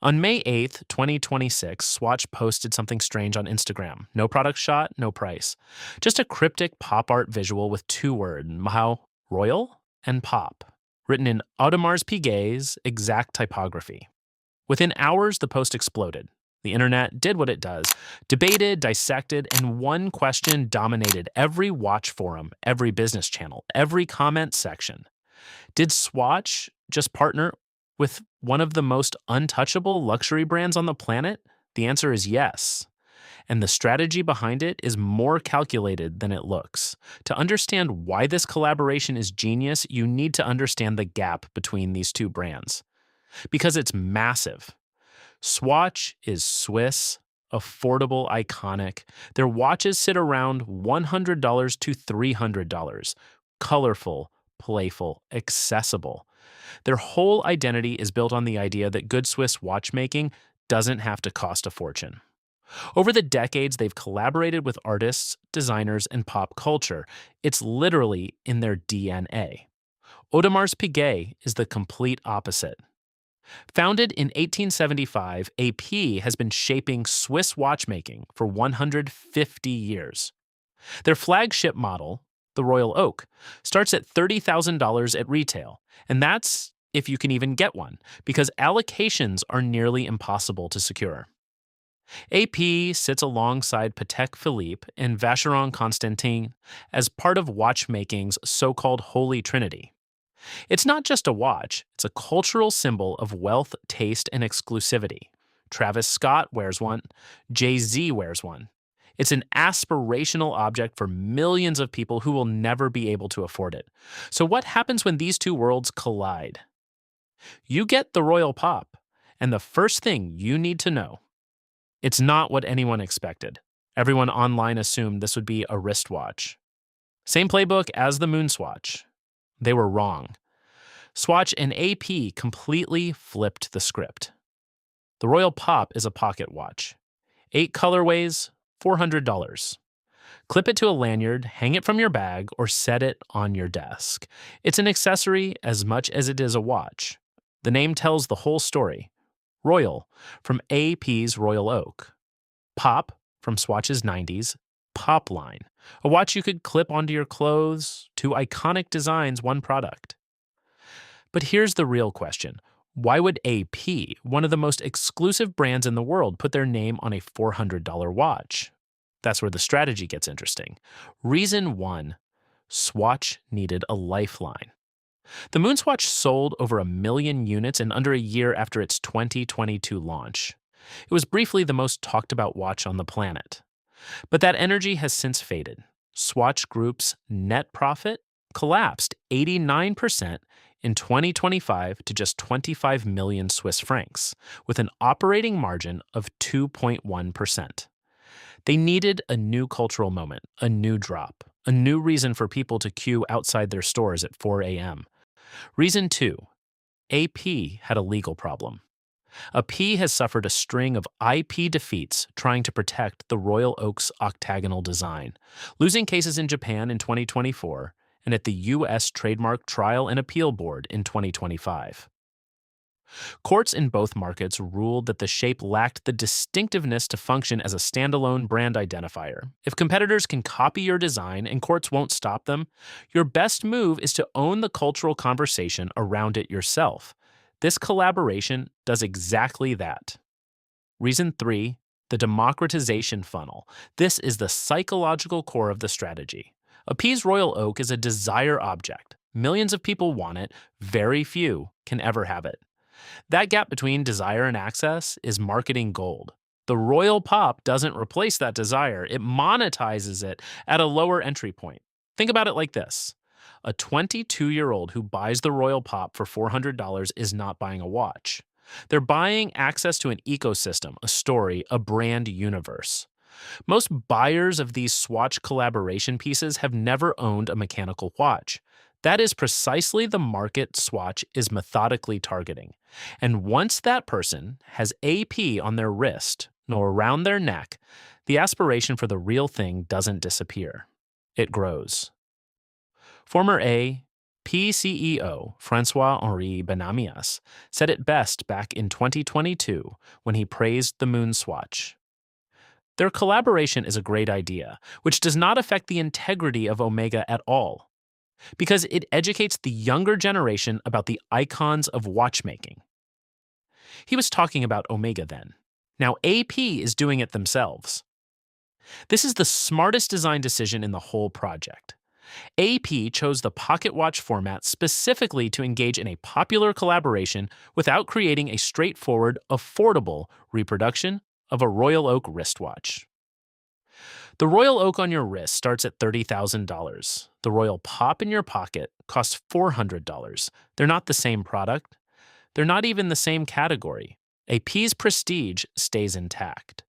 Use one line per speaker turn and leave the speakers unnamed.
On May 8th, 2026, Swatch posted something strange on Instagram. No product shot, no price. Just a cryptic pop art visual with two words, Royal and Pop, written in Audemars Piguet's exact typography. Within hours, the post exploded. The internet did what it does, debated, dissected, and one question dominated every watch forum, every business channel, every comment section. Did Swatch just partner with one of the most untouchable luxury brands on the planet? The answer is yes. And the strategy behind it is more calculated than it looks. To understand why this collaboration is genius, you need to understand the gap between these two brands. Because it's massive. Swatch is Swiss, affordable, iconic. Their watches sit around $100 to $300. Colorful, playful, accessible. Their whole identity is built on the idea that good Swiss watchmaking doesn't have to cost a fortune. Over the decades, they've collaborated with artists, designers, and pop culture. It's literally in their DNA. Audemars Piguet is the complete opposite. Founded in 1875, AP has been shaping Swiss watchmaking for 150 years. Their flagship model, the Royal Oak, starts at $30,000 at retail, and that's if you can even get one, because allocations are nearly impossible to secure. AP sits alongside Patek Philippe and Vacheron Constantin as part of watchmaking's so-called Holy Trinity. It's not just a watch, it's a cultural symbol of wealth, taste, and exclusivity. Travis Scott wears one, Jay-Z wears one. It's an aspirational object for millions of people who will never be able to afford it. So what happens when these two worlds collide? You get the Royal Pop, and the first thing you need to know, it's not what anyone expected. Everyone online assumed this would be a wristwatch. Same playbook as the Moon Swatch. They were wrong. Swatch and AP completely flipped the script. The Royal Pop is a pocket watch. 8 colorways, $400. Clip it to a lanyard, hang it from your bag, or set it on your desk. It's an accessory as much as it is a watch. The name tells the whole story. Royal, from AP's Royal Oak. Pop, from Swatch's 90s Pop line. A watch you could clip onto your clothes, two iconic designs, one product. But here's the real question. Why would AP, one of the most exclusive brands in the world, put their name on a $400 watch? That's where the strategy gets interesting. Reason 1, Swatch needed a lifeline. The Moonswatch sold over 1 million units in under a year after its 2022 launch. It was briefly the most talked about watch on the planet. But that energy has since faded. Swatch Group's net profit collapsed 89% in 2025 to just 25 million Swiss francs, with an operating margin of 2.1%. They needed a new cultural moment, a new drop, a new reason for people to queue outside their stores at 4 a.m. Reason 2, AP had a legal problem. AP has suffered a string of IP defeats trying to protect the Royal Oak's octagonal design, losing cases in Japan in 2024 and at the U.S. Trademark Trial and Appeal Board in 2025. Courts in both markets ruled that the shape lacked the distinctiveness to function as a standalone brand identifier. If competitors can copy your design and courts won't stop them, your best move is to own the cultural conversation around it yourself. This collaboration does exactly that. Reason 3, the democratization funnel. This is the psychological core of the strategy. AP's Royal Oak is a desire object. Millions of people want it, very few can ever have it. That gap between desire and access is marketing gold. The Royal Pop doesn't replace that desire, it monetizes it at a lower entry point. Think about it like this. A 22-year-old who buys the Royal Pop for $400 is not buying a watch. They're buying access to an ecosystem, a story, a brand universe. Most buyers of these Swatch collaboration pieces have never owned a mechanical watch. That is precisely the market Swatch is methodically targeting. And once that person has AP on their wrist or around their neck, the aspiration for the real thing doesn't disappear. It grows. Former A, AP CEO Francois-Henri Benamias said it best back in 2022 when he praised the Moon Swatch. Their collaboration is a great idea, which does not affect the integrity of Omega at all, because it educates the younger generation about the icons of watchmaking. He was talking about Omega then. Now AP is doing it themselves. This is the smartest design decision in the whole project. AP chose the pocket watch format specifically to engage in a popular collaboration without creating a straightforward, affordable reproduction of a Royal Oak wristwatch. The Royal Oak on your wrist starts at $30,000. The Royal Pop in your pocket costs $400. They're not the same product. They're not even the same category. AP's prestige stays intact.